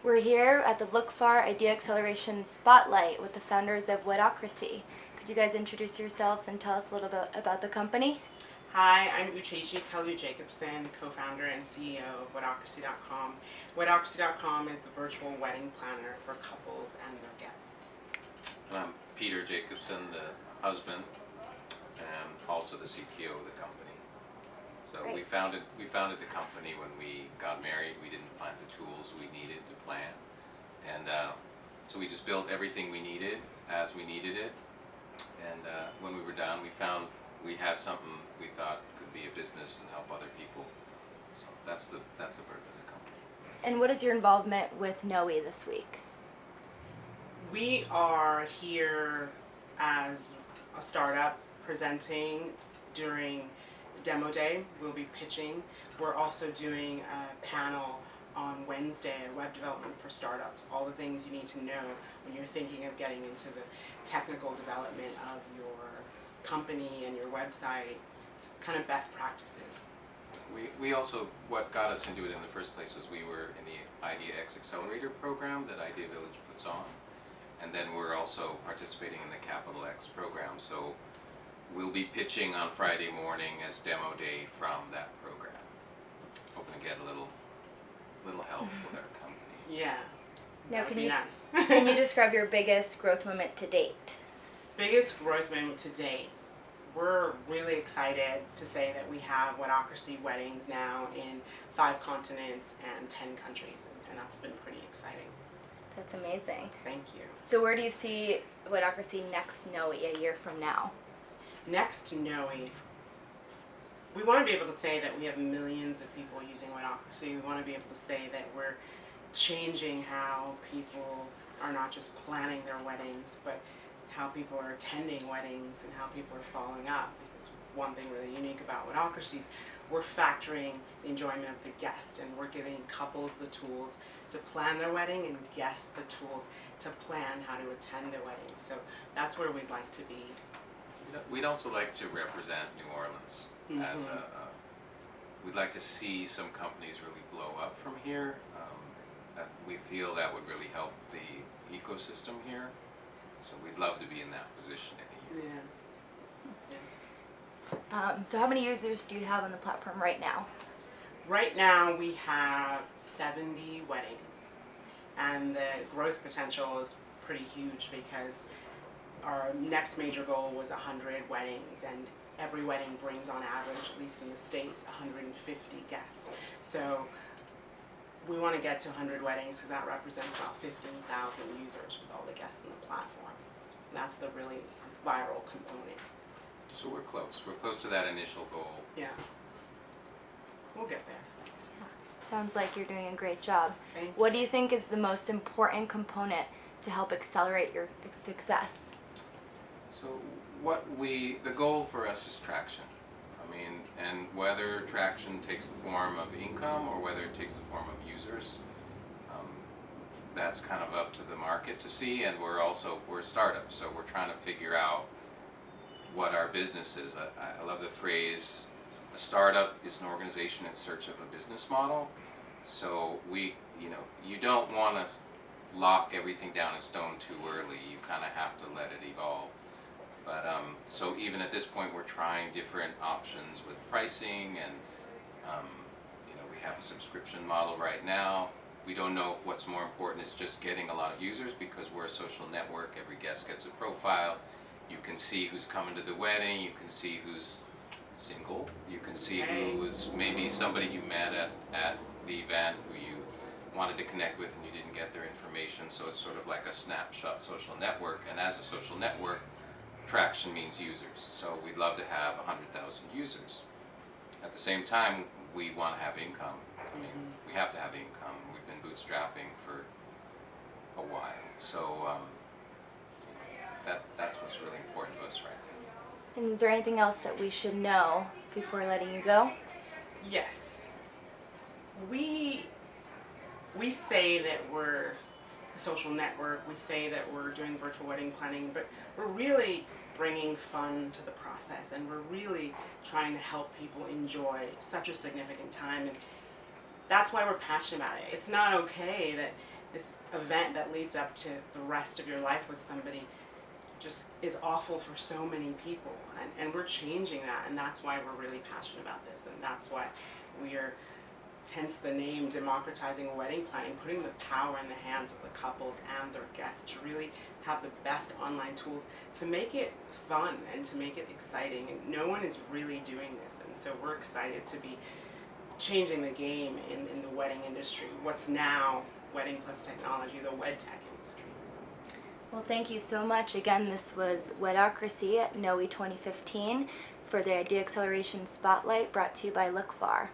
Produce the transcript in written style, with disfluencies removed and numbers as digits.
We're here at the LookFar Idea Acceleration Spotlight with the founders of Wedocracy. Could you guys introduce yourselves and tell us a little bit about the company? Hi, I'm Uchechi Kalu-Jacobson, co-founder and CEO of Wedocracy.com. Wedocracy.com is the virtual wedding planner for couples and their guests. And I'm Peter Jacobson, the husband, and also the CTO of the company. So Great. we founded the company when we got married. We didn't find the tools we needed to plan, and so we just built everything we needed as we needed it. And when we were done, we found we had something we thought could be a business and help other people. So that's the birth of the company. And what is your involvement with NOEW this week? We are here as a startup presenting during demo day. We'll be pitching. We're also doing a panel on Wednesday, web development for startups, all the things you need to know when you're thinking of getting into the technical development of your company and your website. It's kind of best practices. We also, what got us into it in the first place was we were in the Idea X Accelerator program that Idea Village puts on. And then we're also participating in the Capital X program. So we'll be pitching on Friday morning as demo day from that program. Hoping to get a little help with our company. Yeah. Now, That'd be nice. can you describe your biggest growth moment to date? Biggest growth moment to date. We're really excited to say that we have Wedocracy weddings now in 5 continents and 10 countries, and that's been pretty exciting. That's amazing. Thank you. So where do you see Wedocracy next NOEW a year from now? Next to NOEW, we want to be able to say that we have millions of people using Wedocracy. We want to be able to say that we're changing how people are not just planning their weddings, but how people are attending weddings and how people are following up. Because one thing really unique about Wedocracy is we're factoring the enjoyment of the guest, and we're giving couples the tools to plan their wedding and guests the tools to plan how to attend a wedding. So that's where we'd like to be. We'd also like to represent New Orleans as we'd like to see some companies really blow up from here. We feel that would really help the ecosystem here. So we'd love to be in that position in a year. Yeah. So how many users do you have on the platform right now? Right now we have 70 weddings, and the growth potential is pretty huge because our next major goal was 100 weddings, and every wedding brings on average, at least in the States, 150 guests. So we want to get to 100 weddings because that represents about 15,000 users with all the guests on the platform. That's the really viral component. So we're close. We're close to that initial goal. Yeah. We'll get there. Sounds like you're doing a great job. Thank you. What do you think is the most important component to help accelerate your success? So the goal for us is traction. I mean, and whether traction takes the form of income or whether it takes the form of users, that's kind of up to the market to see. And we're startups, so we're trying to figure out what our business is. I love the phrase, a startup is an organization in search of a business model. So you don't want to lock everything down in stone too early. You kind of have to let it evolve. But so even at this point, we're trying different options with pricing, and we have a subscription model right now. We don't know if what's more important is just getting a lot of users, because we're a social network. Every guest gets a profile. You can see who's coming to the wedding. You can see who's single. You can see who was maybe somebody you met at the event who you wanted to connect with and you didn't get their information. So it's sort of like a snapshot social network. And as a social network, traction means users. So we'd love to have 100,000 users. At the same time, we want to have income. I mean, we have to have income. We've been bootstrapping for a while. So that's what's really important to us right now. And is there anything else that we should know before letting you go? Yes. We say that we're a social network. We say that we're doing virtual wedding planning, but we're really bringing fun to the process, and we're really trying to help people enjoy such a significant time. And that's why we're passionate about it. It's not okay that this event that leads up to the rest of your life with somebody just is awful for so many people, and we're changing that, and that's why we're really passionate about this, and that's why we are, hence the name, democratizing wedding planning, putting the power in the hands of the couples and their guests to really have the best online tools to make it fun and to make it exciting, and no one is really doing this, and so we're excited to be changing the game in the wedding industry, what's now wedding plus technology, the WedTech industry. Well, thank you so much. Again, this was Wedocracy at NOEW 2015 for the Idea Acceleration Spotlight, brought to you by LookFar.